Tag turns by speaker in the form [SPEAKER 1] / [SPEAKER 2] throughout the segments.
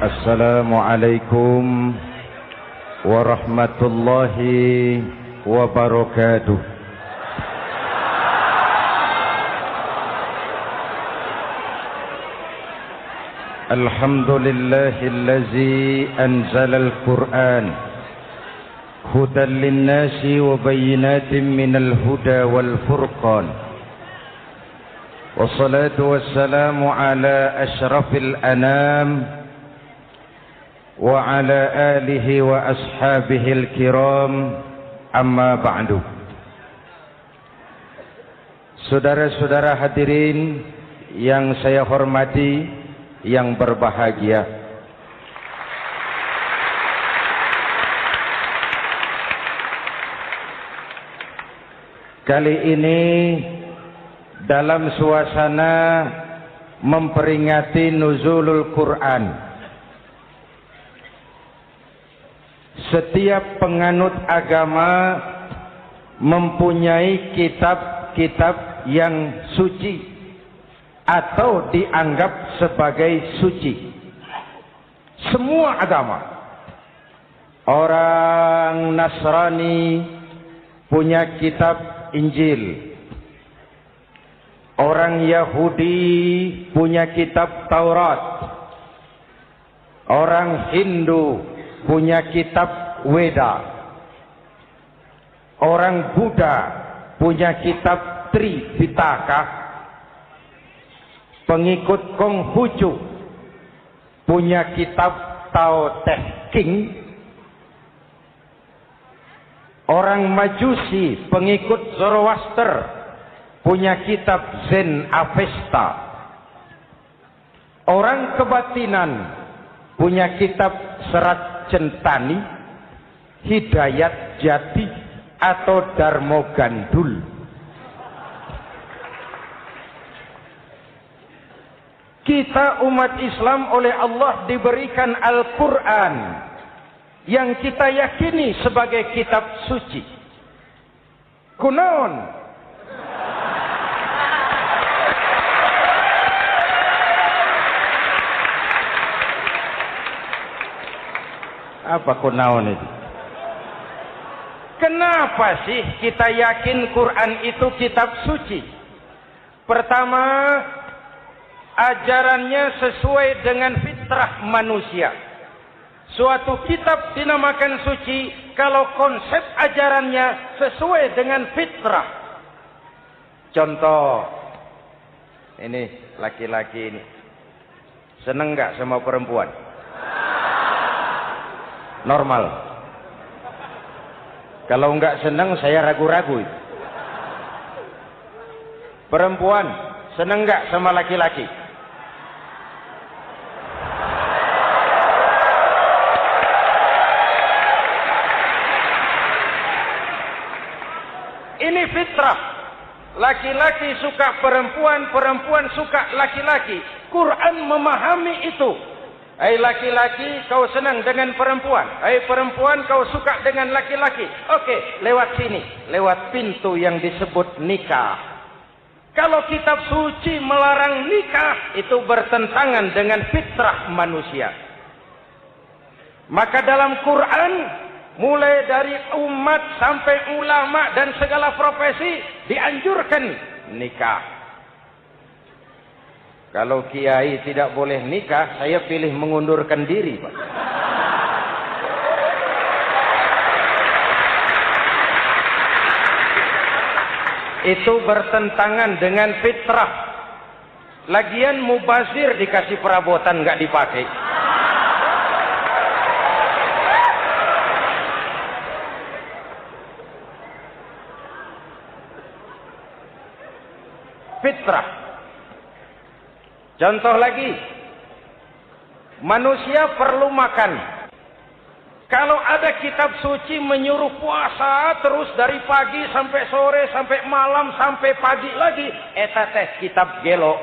[SPEAKER 1] Assalamualaikum warahmatullahi wabarakatuh. Alhamdulillahillazi anzalal Qur'an hudan linnasi wa bayyinatin minal huda wal furqan. Wassalatu wassalamu ala asyrafil anam wa ala alihi wa ashabihil kiram, amma ba'du. Saudara-saudara hadirin yang saya hormati, yang berbahagia, kali ini dalam suasana memperingati nuzulul Quran, setiap penganut agama mempunyai kitab-kitab yang suci atau dianggap sebagai suci. Semua agama. Orang Nasrani punya kitab Injil. Orang Yahudi punya kitab Taurat. Orang Hindu punya kitab Weda. Orang Buddha punya kitab Tripitaka. Pengikut Konghucu punya kitab Tao Te Ching. Orang Majusi pengikut Zoroaster punya kitab Zen Avesta. Orang kebatinan punya kitab Serat Centani, Hidayat Jati atau Darmo Gandul. Kita umat Islam oleh Allah diberikan Al-Quran yang kita yakini sebagai kitab suci. Kunaon? Apa kunaon itu? Kenapa sih kita yakin Quran itu kitab suci? Pertama, ajarannya sesuai dengan fitrah manusia. Suatu kitab dinamakan suci kalau konsep ajarannya sesuai dengan fitrah. Contoh, ini laki-laki ini seneng nggak sama perempuan? Normal. Kalau nggak seneng saya ragu-ragu. Perempuan seneng nggak sama laki-laki? Ini fitrah. Laki-laki suka perempuan, perempuan suka laki-laki. Quran memahami itu. Hai laki-laki, kau senang dengan perempuan. Hai perempuan, kau suka dengan laki-laki. Oke, lewat sini, lewat pintu yang disebut nikah. Kalau kitab suci melarang nikah, itu bertentangan dengan fitrah manusia. Maka dalam Quran, mulai dari umat sampai ulama dan segala profesi dianjurkan nikah. Kalau kiai tidak boleh nikah, saya pilih mengundurkan diri, Pak. Itu bertentangan dengan fitrah. Lagian mubazir dikasih perabotan nggak dipakai. Fitrah. Contoh lagi, manusia perlu makan. Kalau ada kitab suci menyuruh puasa terus dari pagi sampai sore, sampai malam, sampai pagi lagi, eta teh kitab gelo.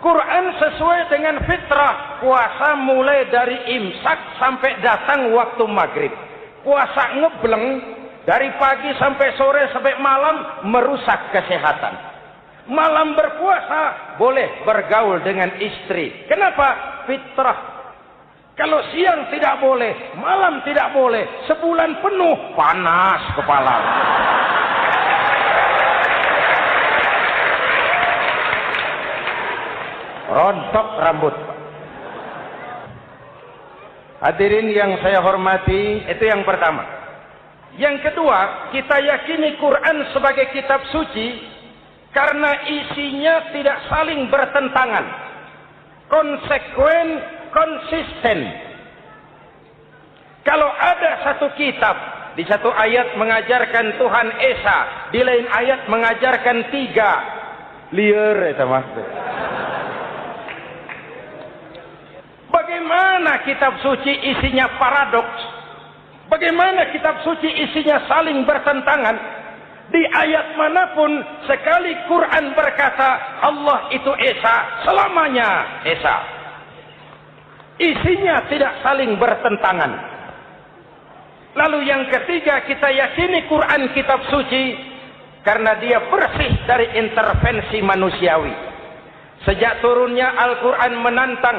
[SPEAKER 1] Quran sesuai dengan fitrah. Puasa mulai dari imsak sampai datang waktu maghrib. Puasa ngebleng Dari pagi sampai sore sampai malam merusak kesehatan. Malam berpuasa boleh bergaul dengan istri. Kenapa? Fitrah. Kalau siang tidak boleh, malam tidak boleh, sebulan penuh panas kepala. Rontok rambut. Hadirin yang saya hormati, itu yang pertama. Yang kedua, kita yakini Quran sebagai kitab suci karena isinya tidak saling bertentangan, konsekuen, konsisten. Kalau ada satu kitab, di satu ayat mengajarkan Tuhan Esa, di lain ayat mengajarkan 3, liar itu maksud. Bagaimana kitab suci isinya paradoks? Bagaimana kitab suci isinya saling bertentangan? Di ayat manapun sekali Quran berkata Allah itu Esa, selamanya Esa. Isinya tidak saling bertentangan. Lalu yang ketiga, kita yakini Quran kitab suci karena dia bersih dari intervensi manusiawi. Sejak turunnya Al-Quran menantang,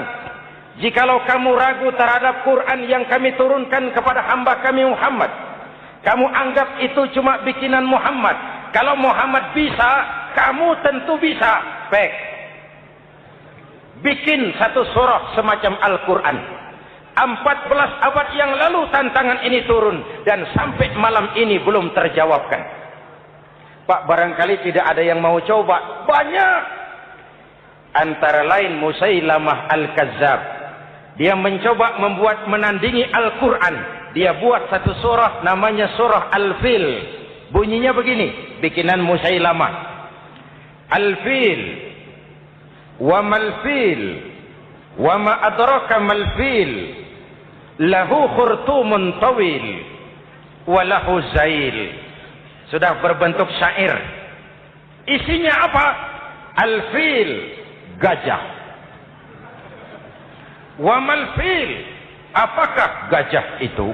[SPEAKER 1] jikalau kamu ragu terhadap Quran yang kami turunkan kepada hamba kami Muhammad, kamu anggap itu cuma bikinan Muhammad. Kalau Muhammad bisa, kamu tentu bisa. Baik. Bikin satu surah semacam Al-Quran. 14 abad yang lalu tantangan ini turun dan sampai malam ini belum terjawabkan. Pak, barangkali tidak ada yang mau coba. Banyak. Antara lain Musailamah Al-Kazzab. Dia mencoba membuat menandingi Al-Quran. Dia buat satu surah namanya surah Al-Fil. Bunyinya begini, bikinan Musailamah. Al-Fil, wa mal-fil, wa ma adraka mal-fil, lahu khurtumun tawil, wa lahu zail. Sudah berbentuk syair. Isinya apa? Al-Fil, gajah. Wa mal-fil, apakah gajah itu?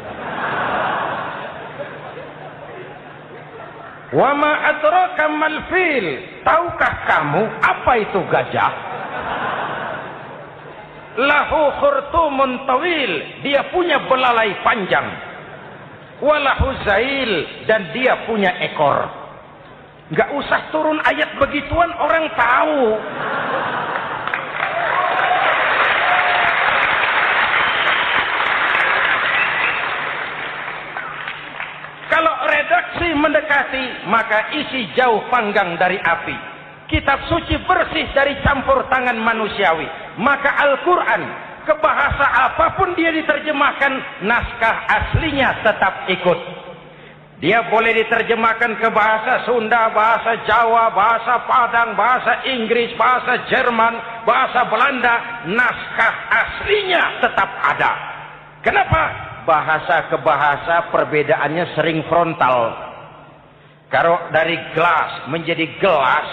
[SPEAKER 1] Wa ma adraka mal-fil, tahukah kamu apa itu gajah? Lahu khurtumun tawil, dia punya belalai panjang. Wa lahu zail, dan dia punya ekor. Enggak usah turun ayat begituan, orang tahu. Kalau redaksi mendekati, maka isi jauh panggang dari api. Kitab suci bersih dari campur tangan manusiawi. Maka Al-Quran, ke bahasa apapun dia diterjemahkan, naskah aslinya tetap ikut. Dia boleh diterjemahkan ke bahasa Sunda, bahasa Jawa, bahasa Padang, bahasa Inggris, bahasa Jerman, bahasa Belanda. Naskah aslinya tetap ada. Kenapa? Bahasa ke bahasa perbedaannya sering frontal. Kalau dari gelas menjadi gelas,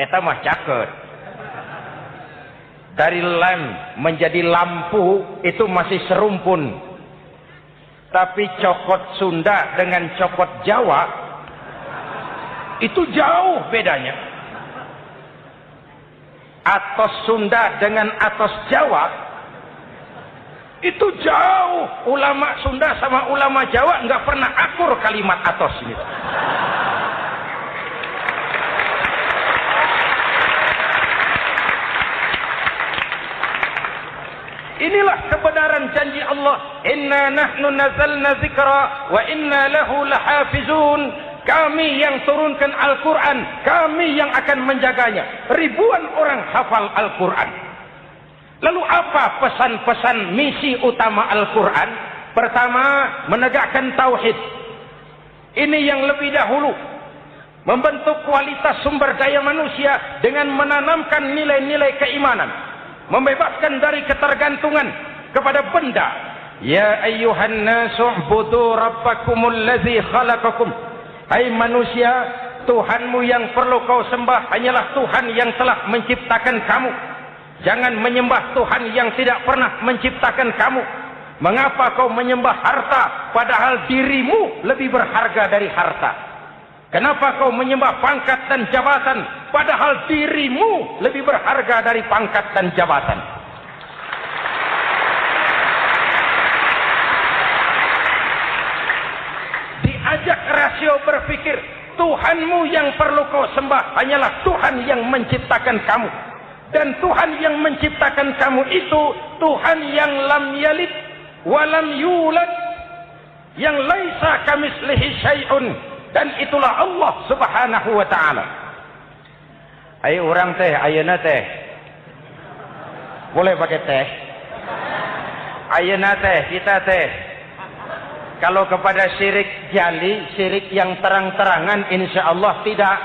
[SPEAKER 1] eta mah caket. Dari lem menjadi lampu, itu masih serumpun. Tapi cokot Sunda dengan cokot Jawa, itu jauh bedanya. Atos Sunda dengan atos Jawa, itu jauh. Ulama Sunda sama ulama Jawa nggak pernah akur kalimat atos ini. Inilah kebenaran janji Allah. Inna nahnu nazalna zikra wa inna lahu lahafizun. Kami yang turunkan Al-Quran, kami yang akan menjaganya. Ribuan orang hafal Al-Quran. Lalu apa pesan-pesan misi utama Al-Quran? Pertama, menegakkan tauhid. Ini yang lebih dahulu. Membentuk kualitas sumber daya manusia dengan menanamkan nilai-nilai keimanan. Membebaskan dari ketergantungan kepada benda. Ya ayyuhan nasu ubudu rabbakumul ladzi khalaqakum. Hai manusia, Tuhanmu yang perlu kau sembah hanyalah Tuhan yang telah menciptakan kamu. Jangan menyembah Tuhan yang tidak pernah menciptakan kamu. Mengapa kau menyembah harta padahal dirimu lebih berharga dari harta? Kenapa kau menyembah pangkat dan jabatan padahal dirimu lebih berharga dari pangkat dan jabatan? Diajak rasio berpikir, Tuhanmu yang perlu kau sembah hanyalah Tuhan yang menciptakan kamu. Dan Tuhan yang menciptakan kamu itu Tuhan yang lam yalid walam yulad, yang laisa kamislihi syai'un, dan itulah Allah Subhanahu wa taala. Ayo orang teh, ayeuna teh. Boleh pakai teh? Ayeuna teh, kita teh. Kalau kepada syirik jali, syirik yang terang-terangan, insya Allah tidak.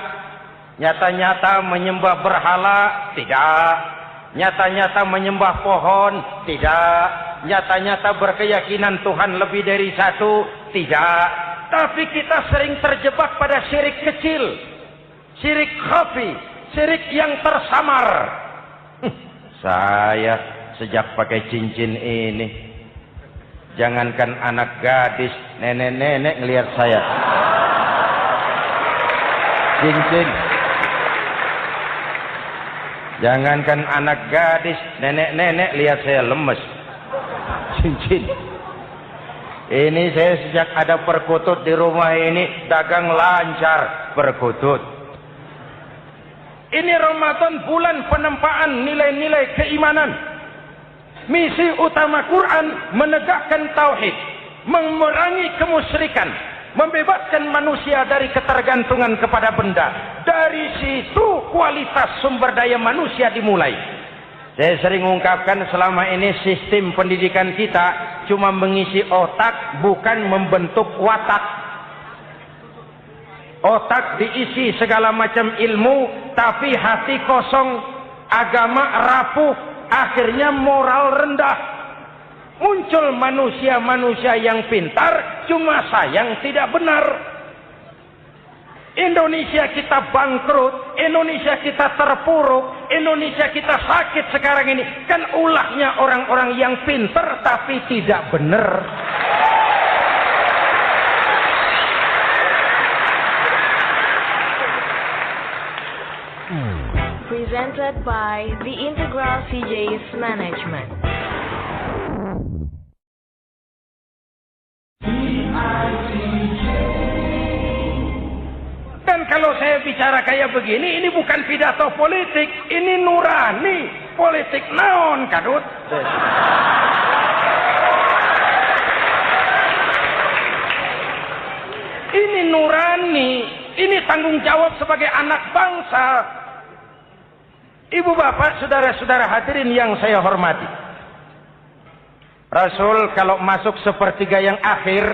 [SPEAKER 1] Nyata-nyata menyembah berhala, tidak. Nyata-nyata menyembah pohon, tidak. Nyata-nyata berkeyakinan Tuhan lebih dari satu, tidak. Tapi kita sering terjebak pada syirik kecil, syirik khafi, syirik yang tersamar. Saya sejak pakai cincin ini, jangankan anak gadis, nenek-nenek ngelihat saya cincin. Jangankan anak gadis, nenek-nenek lihat saya lemes. Cincin. Ini saya sejak ada perkutut di rumah ini dagang lancar perkutut. Ini Ramadan bulan penempaan nilai-nilai keimanan. Misi utama Quran menegakkan tauhid, memerangi kemusyrikan, membebaskan manusia dari ketergantungan kepada benda. Dari situ kualitas sumber daya manusia dimulai. Saya sering mengungkapkan selama ini sistem pendidikan kita cuma mengisi otak, bukan membentuk watak. Otak diisi segala macam ilmu, tapi hati kosong, agama rapuh, akhirnya moral rendah. Muncul manusia-manusia yang pintar, cuma sayang tidak benar. Indonesia kita bangkrut, Indonesia kita terpuruk, Indonesia kita sakit sekarang ini. Kan ulahnya orang-orang yang pintar tapi tidak benar.
[SPEAKER 2] Presented by The Integral CJ's Management.
[SPEAKER 1] Dan kalau saya bicara kayak begini, ini bukan pidato politik, ini nurani. Politik naon, kadut. Ini nurani, ini tanggung jawab sebagai anak bangsa. Ibu bapak, saudara-saudara hadirin yang saya hormati. Rasul kalau masuk sepertiga yang akhir,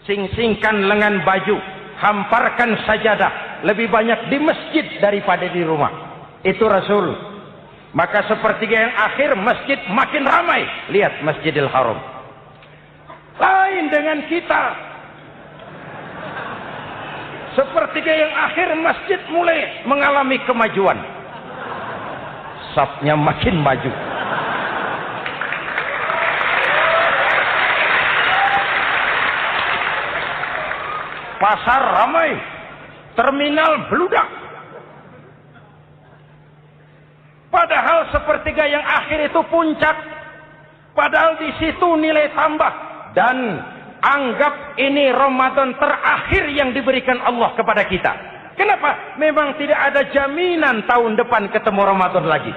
[SPEAKER 1] sing-singkan lengan baju, hamparkan sajadah, lebih banyak di masjid daripada di rumah. Itu Rasul. Maka sepertiga yang akhir masjid makin ramai. Lihat Masjidil Haram. Lain dengan kita. Sepertiga yang akhir masjid mulai mengalami kemajuan. Safnya makin maju. Pasar ramai, terminal beludak. Padahal sepertiga yang akhir itu puncak. Padahal di situ nilai tambah. Dan anggap ini Ramadan terakhir yang diberikan Allah kepada kita. Kenapa? Memang tidak ada jaminan tahun depan ketemu Ramadan lagi.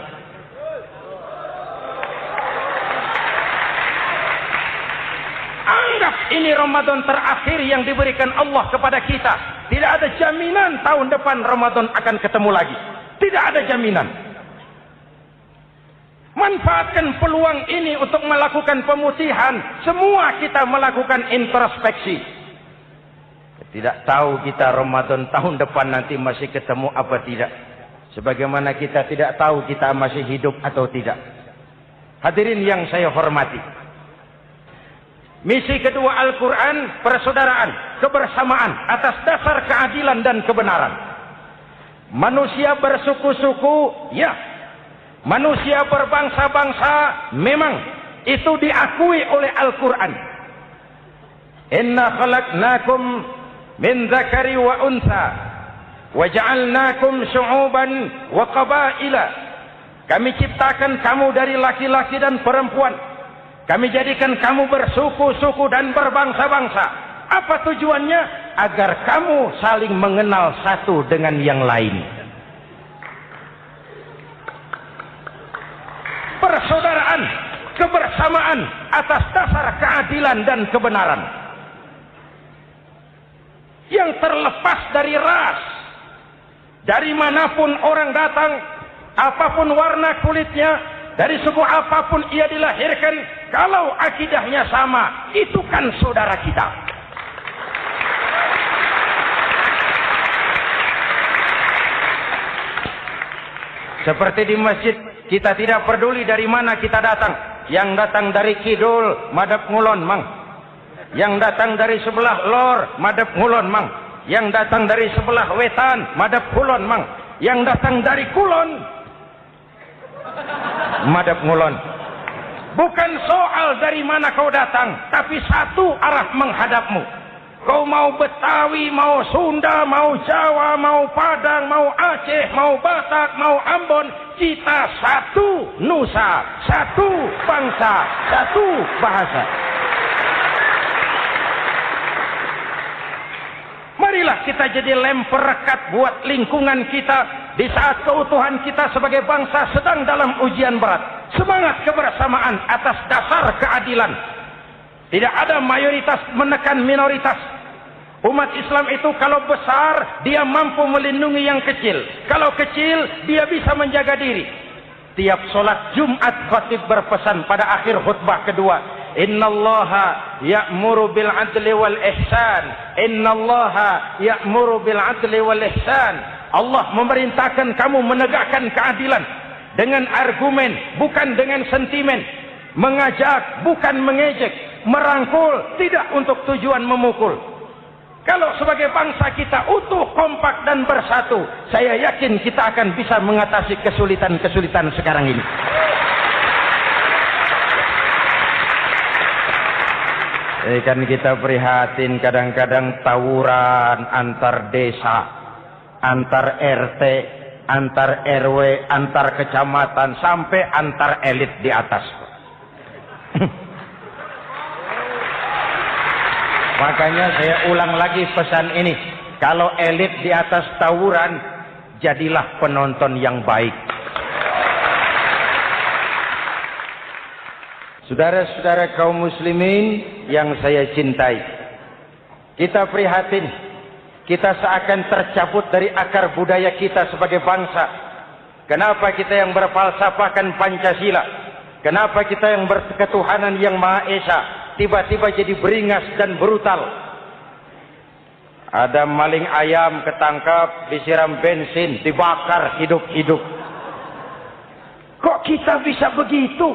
[SPEAKER 1] Anggap ini Ramadan terakhir yang diberikan Allah kepada kita. Tidak ada jaminan tahun depan Ramadan akan ketemu lagi. Tidak ada jaminan. Manfaatkan peluang ini untuk melakukan pemutihan. Semua kita melakukan introspeksi. Tidak tahu kita Ramadan tahun depan nanti masih ketemu apa tidak. Sebagaimana kita tidak tahu kita masih hidup atau tidak. Hadirin yang saya hormati. Misi kedua Al-Quran, persaudaraan, kebersamaan atas dasar keadilan dan kebenaran. Manusia bersuku-suku, ya. Manusia berbangsa-bangsa, memang. Itu diakui oleh Al-Quran. Inna khalaqnakum min dzakari wa unsa wa ja'alnakum syu'uban wa qabaila. Kami ciptakan kamu dari laki-laki dan perempuan. Kami jadikan kamu bersuku-suku dan berbangsa-bangsa. Apa tujuannya? Agar kamu saling mengenal satu dengan yang lain. Persaudaraan, kebersamaan atas dasar keadilan dan kebenaran. Yang terlepas dari ras. Dari manapun orang datang, apapun warna kulitnya, dari suku apapun ia dilahirkan, kalau akidahnya sama, itu kan saudara kita. Seperti di masjid, kita tidak peduli dari mana kita datang. Yang datang dari kidul, madhab ngulon mang. Yang datang dari sebelah lor, madhab ngulon mang. Yang datang dari sebelah wetan, madhab kulon mang. Yang datang dari kulon, madhab ngulon. Bukan soal dari mana kau datang, tapi satu arah menghadapmu. Kau mau Betawi, mau Sunda, mau Jawa, mau Padang, mau Aceh, mau Batak, mau Ambon, kita satu nusa, satu bangsa, satu bahasa. Marilah kita jadi lem perekat buat lingkungan kita di saat keutuhan kita sebagai bangsa sedang dalam ujian berat. Semangat kebersamaan atas dasar keadilan. Tidak ada mayoritas menekan minoritas. Umat Islam itu kalau besar, dia mampu melindungi yang kecil. Kalau kecil, dia bisa menjaga diri. Tiap solat Jumat khatib berpesan pada akhir khutbah kedua, Innallaha ya'muru bil adli wal ihsan. Innallaha ya'muru bil adli wal ihsan. Allah memerintahkan kamu menegakkan keadilan dengan argumen, bukan dengan sentimen. Mengajak, bukan mengejek. Merangkul, tidak untuk tujuan memukul. Kalau sebagai bangsa kita utuh, kompak dan bersatu, saya yakin kita akan bisa mengatasi kesulitan-kesulitan sekarang ini. Kan kita prihatin kadang-kadang tawuran antar desa, antar RT, antar RW, antar kecamatan, sampai antar elit di atas. Makanya saya ulang lagi pesan ini. Kalau elit di atas tawuran, jadilah penonton yang baik. Saudara-saudara kaum muslimin yang saya cintai, kita prihatin. Kita seakan tercabut dari akar budaya kita sebagai bangsa. Kenapa kita yang berfalsafahkan Pancasila? Kenapa kita yang berketuhanan yang Maha Esa tiba-tiba jadi beringas dan brutal? Ada maling ayam ketangkap, disiram bensin, dibakar hidup-hidup. Kok kita bisa begitu?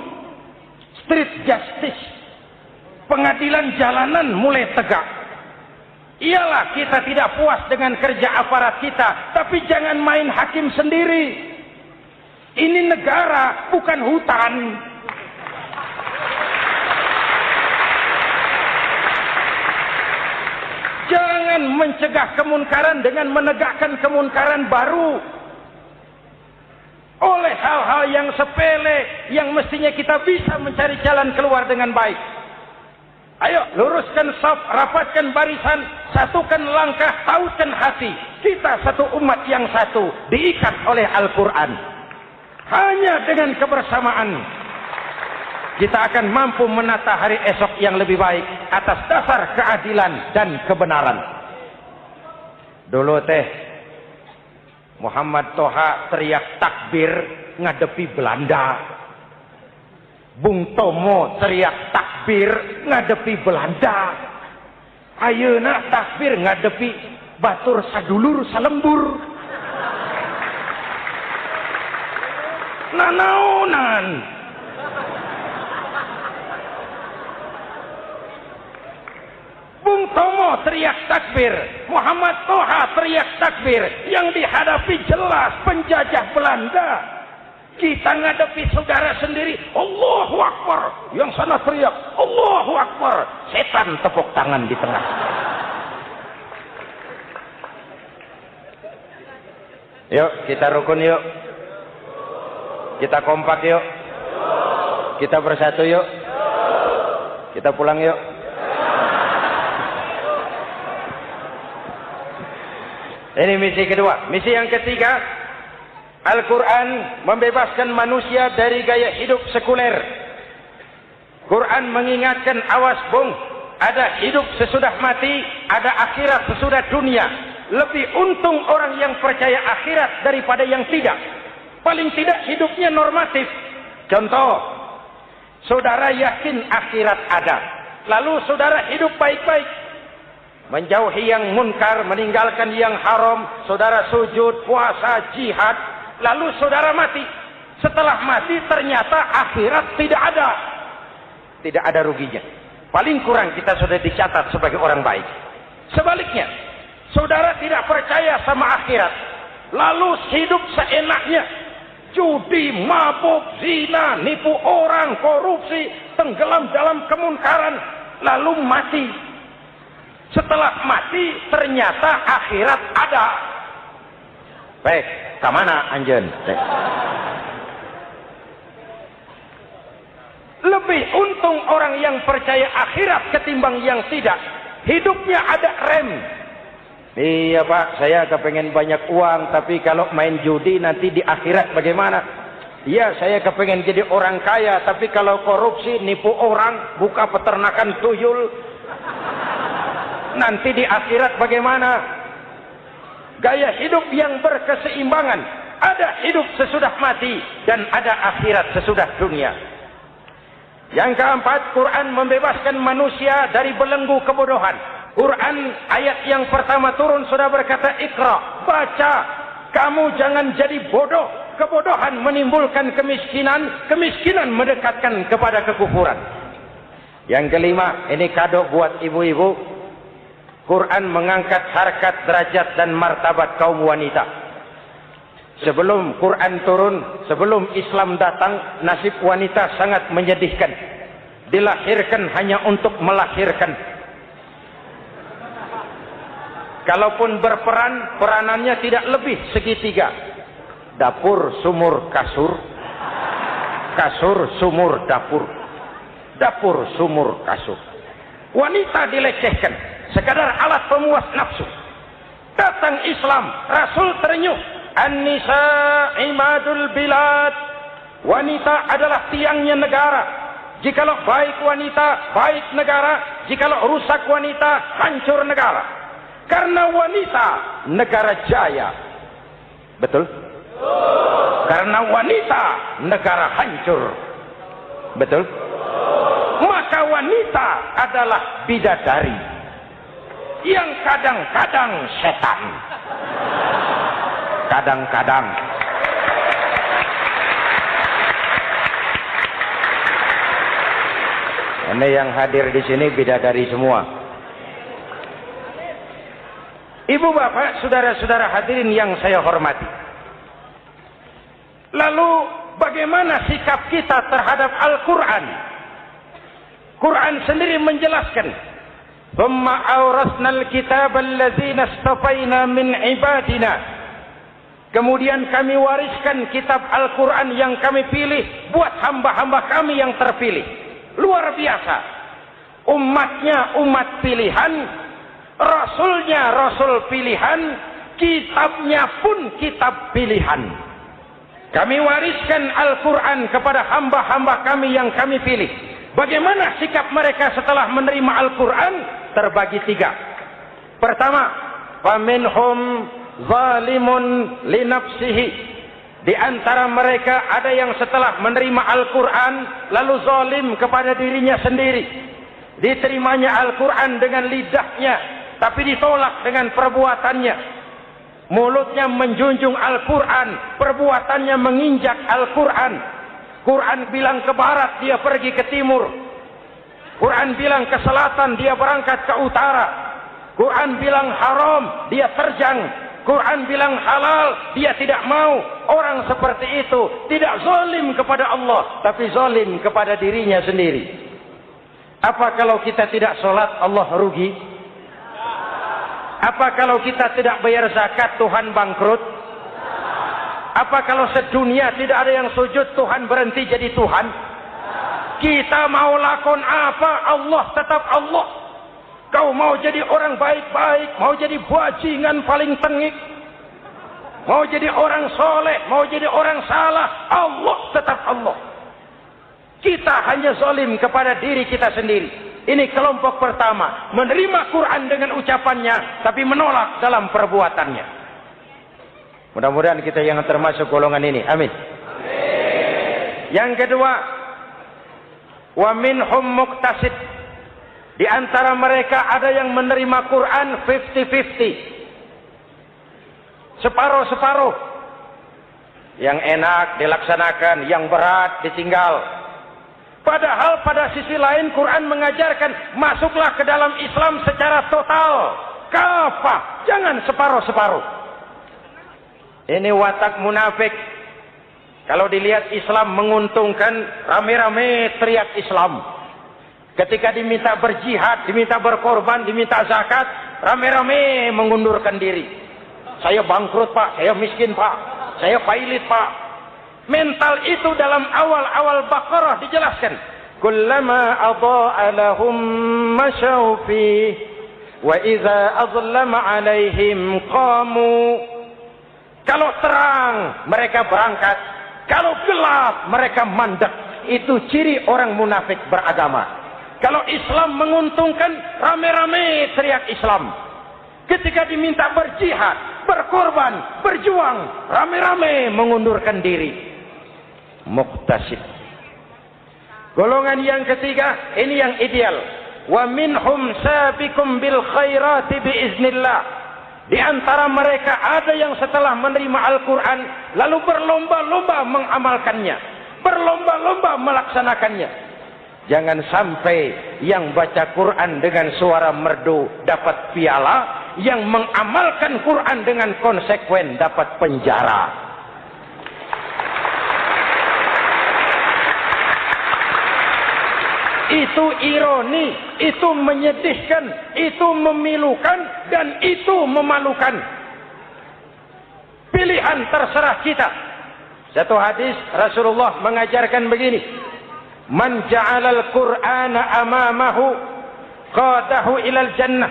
[SPEAKER 1] Street justice, pengadilan jalanan mulai tegak. Iyalah kita tidak puas dengan kerja aparat kita, tapi jangan main hakim sendiri. Ini negara, bukan hutan. Jangan mencegah kemunkaran dengan menegakkan kemunkaran baru. Oleh hal-hal yang sepele, yang mestinya kita bisa mencari jalan keluar dengan baik. Ayo, luruskan saf, rapatkan barisan, satukan langkah, tautkan hati. Kita satu umat yang satu, diikat oleh Al-Quran. Hanya dengan kebersamaan kita akan mampu menata hari esok yang lebih baik atas dasar keadilan dan kebenaran. Dulu Muhammad Toha teriak takbir ngadepi Belanda. Bung Tomo teriak takbir ngadepi Belanda. Ayeuna takbir ngadepi batur sadulur salembur. Nanaonan. Bung Tomo teriak takbir, Muhammad Toha teriak takbir, yang dihadapi jelas penjajah Belanda. Kita ngadepi saudara sendiri, Allahu Akbar. Yang sana teriak, Allahu Akbar. Setan tepuk tangan di tengah. Yuk, kita rukun yuk. Kita kompak yuk. Kita bersatu yuk. Kita pulang yuk. Ini misi kedua. Misi yang ketiga, Al-Quran membebaskan manusia dari gaya hidup sekuler. Quran mengingatkan, awas bung, ada hidup sesudah mati, ada akhirat sesudah dunia. Lebih untung orang yang percaya akhirat daripada yang tidak. Paling tidak hidupnya normatif. Contoh, saudara yakin akhirat ada, lalu saudara hidup baik-baik, menjauhi yang munkar, meninggalkan yang haram, saudara sujud, puasa, jihad, lalu saudara mati. Setelah mati ternyata akhirat tidak ada. Tidak ada ruginya. Paling kurang kita sudah dicatat sebagai orang baik. Sebaliknya, saudara tidak percaya sama akhirat, lalu hidup seenaknya, judi, mabuk, zina, nipu orang, korupsi, tenggelam dalam kemunkaran, lalu mati. Setelah mati ternyata akhirat ada. Baik, kemana anjen? Lebih untung orang yang percaya akhirat ketimbang yang tidak. Hidupnya ada rem. Iya pak, saya kepengen banyak uang, tapi kalau main judi nanti di akhirat bagaimana? Iya, saya kepengen jadi orang kaya, tapi kalau korupsi, nipu orang, buka peternakan tuyul, nanti di akhirat bagaimana? Gaya hidup yang berkeseimbangan. Ada hidup sesudah mati dan ada akhirat sesudah dunia. Yang keempat, Quran membebaskan manusia dari belenggu kebodohan. Quran ayat yang pertama turun sudah berkata, Iqra, baca, kamu jangan jadi bodoh. Kebodohan menimbulkan kemiskinan, kemiskinan mendekatkan kepada kekufuran. Yang kelima, ini kado buat ibu-ibu. Quran mengangkat harkat, derajat dan martabat kaum wanita. Sebelum Quran turun, sebelum Islam datang, nasib wanita sangat menyedihkan. Dilahirkan hanya untuk melahirkan. Kalaupun berperan, peranannya tidak lebih segitiga. Dapur, sumur, kasur. Kasur, sumur, dapur. Dapur, sumur, kasur. Wanita dilecehkan, sekadar alat pemuas nafsu. Datang Islam, Rasul terenyuh. An-nisa imadul bilad. Wanita adalah tiangnya negara. Jikalau baik wanita, baik negara. Jikalau rusak wanita, hancur negara. Karena wanita, negara jaya. Betul? Karena wanita, negara hancur. Betul? Maka wanita adalah bidadari yang kadang-kadang setan. Kadang-kadang. Ini yang hadir di sini bidadari semua. Ibu bapak, saudara-saudara hadirin yang saya hormati. Lalu bagaimana sikap kita terhadap Al-Quran? Quran sendiri menjelaskan, "Tsumma awrasnal kitaba allazina istafaina min ibadina." Kemudian kami wariskan kitab Al-Quran yang kami pilih buat hamba-hamba kami yang terpilih. Luar biasa. Umatnya umat pilihan, Rasulnya Rasul pilihan, kitabnya pun kitab pilihan. Kami wariskan Al-Quran kepada hamba-hamba kami yang kami pilih. Bagaimana sikap mereka setelah menerima Al-Quran? Terbagi tiga. Pertama, faminhum zalimun li nafsihi. Di antara mereka ada yang setelah menerima Al-Quran lalu zalim kepada dirinya sendiri. Diterimanya Al-Quran dengan lidahnya, tapi ditolak dengan perbuatannya. Mulutnya menjunjung Al-Quran, perbuatannya menginjak Al-Quran. Quran bilang ke barat, dia pergi ke timur. Quran bilang ke selatan, dia berangkat ke utara. Quran bilang haram, dia terjang. Quran bilang halal, dia tidak mau. Orang seperti itu tidak zalim kepada Allah, tapi zalim kepada dirinya sendiri. Apa kalau kita tidak sholat, Allah rugi? Apa kalau kita tidak bayar zakat, Tuhan bangkrut? Apa kalau sedunia tidak ada yang sujud, Tuhan berhenti jadi Tuhan? Kita mau lakon apa, Allah tetap Allah. Kau mau jadi orang baik-baik, mau jadi bajingan paling tengik, mau jadi orang soleh, mau jadi orang salah, Allah tetap Allah. Kita hanya zalim kepada diri kita sendiri. Ini kelompok pertama, menerima Quran dengan ucapannya, tapi menolak dalam perbuatannya. Mudah-mudahan kita yang termasuk golongan ini. Amin. Yang kedua, wa minhum muqtasid. Di antara mereka ada yang menerima Quran 50-50. Separuh-separuh. Yang enak dilaksanakan, yang berat ditinggal. Padahal pada sisi lain Quran mengajarkan masuklah ke dalam Islam secara total. Kafah, jangan separuh-separuh. Ini watak munafik. Kalau dilihat Islam menguntungkan, rame-rame teriak Islam. Ketika diminta berjihad, diminta berkorban, diminta zakat, rame-rame mengundurkan diri. Saya bangkrut Pak, saya miskin Pak, saya pailit Pak. Mental itu dalam awal-awal Baqarah dijelaskan. Kullama adha'a lahum masyaw fi wa idza azlama alaihim qamu. Kalau terang mereka berangkat, kalau gelap mereka mandek. Itu ciri orang munafik beragama. Kalau Islam menguntungkan, rame-rame teriak Islam. Ketika diminta berjihad, berkorban, berjuang, rame-rame mengundurkan diri. Muqtasid. Golongan yang ketiga, ini yang ideal. Wa minhum sabiqum bil khairati biiznillah. Di antara mereka ada yang setelah menerima Al-Quran, lalu berlomba-lomba mengamalkannya. Berlomba-lomba melaksanakannya. Jangan sampai yang baca Quran dengan suara merdu dapat piala, yang mengamalkan Quran dengan konsekuen dapat penjara. Itu ironi, itu menyedihkan, itu memilukan, dan itu memalukan. Pilihan terserah kita. Satu hadis Rasulullah mengajarkan begini. Man ja'alal Qur'ana amamahu qadahu ilal jannah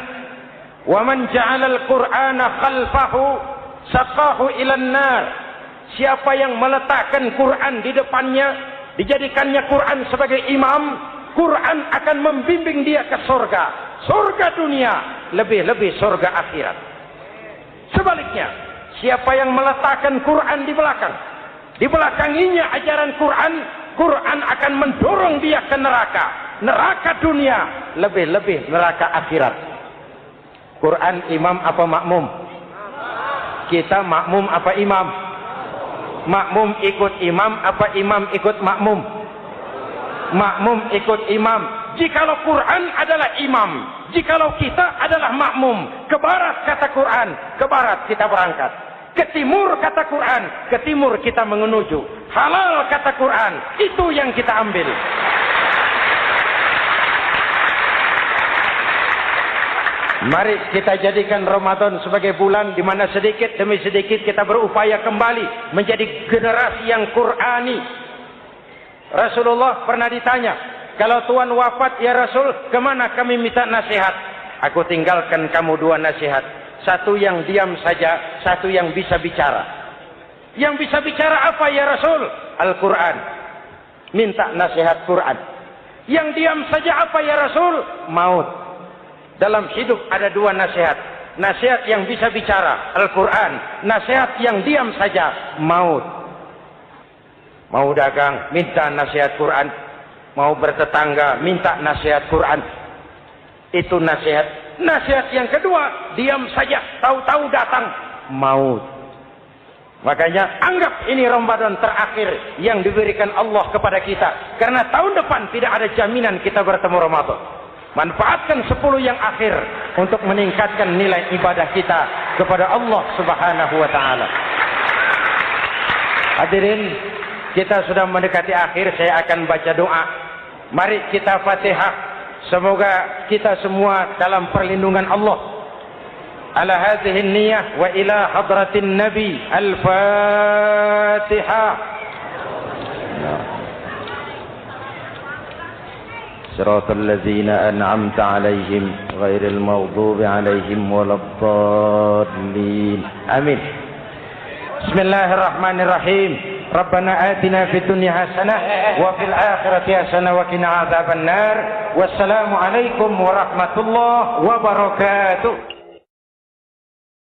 [SPEAKER 1] wa man ja'alal Qur'ana khalfahu saqahu ilan nar. Siapa yang meletakkan Quran di depannya, dijadikannya Quran sebagai imam, Quran akan membimbing dia ke surga. Surga dunia, lebih-lebih surga akhirat. Sebaliknya, siapa yang meletakkan Quran di belakang, dibelakanginya ajaran Quran, Quran akan mendorong dia ke neraka. Neraka dunia, lebih-lebih neraka akhirat. Quran imam apa makmum? Kita makmum apa imam? Makmum ikut imam apa imam ikut makmum? Makmum ikut imam. Jikalau Quran adalah imam, jikalau kita adalah makmum, ke barat kata Quran, ke barat kita berangkat. Ke timur kata Quran, ke timur kita menuju. Halal kata Quran, itu yang kita ambil. Mari kita jadikan Ramadan sebagai bulan di mana sedikit demi sedikit kita berupaya kembali menjadi generasi yang Qurani. Rasulullah pernah ditanya, kalau Tuhan wafat ya Rasul, kemana kami minta nasihat? Aku tinggalkan kamu dua nasihat. Satu yang diam saja, satu yang bisa bicara. Yang bisa bicara apa ya Rasul? Al-Quran. Minta nasihat Quran. Yang diam saja apa ya Rasul? Maut. Dalam hidup ada dua nasihat. Nasihat yang bisa bicara, Al-Quran. Nasihat yang diam saja, maut. Mau dagang, minta nasihat Quran. Mau bertetangga, minta nasihat Quran. Itu nasihat. Nasihat yang kedua, diam saja, tahu-tahu datang maut. Makanya anggap ini Ramadan terakhir yang diberikan Allah kepada kita. Karena tahun depan tidak ada jaminan kita bertemu Ramadan. Manfaatkan 10 yang akhir untuk meningkatkan nilai ibadah kita kepada Allah Subhanahu wa taala. Hadirin, kita sudah mendekati akhir, saya akan baca doa. Mari kita Fatihah. Semoga kita semua dalam perlindungan Allah. Ala hadhihi niyyah wa ila hadratin nabi. Al-Fatihah. Siratal ladzina an'amta 'alaihim ghairil maghdubi 'alaihim waladdallin. Amin. Bismillahirrahmanirrahim. Rabbana atina fid dunya hasanah wa fil akhirati hasanah wa qina adzabannar. Wassalamu alaikum warahmatullahi wabarakatuh.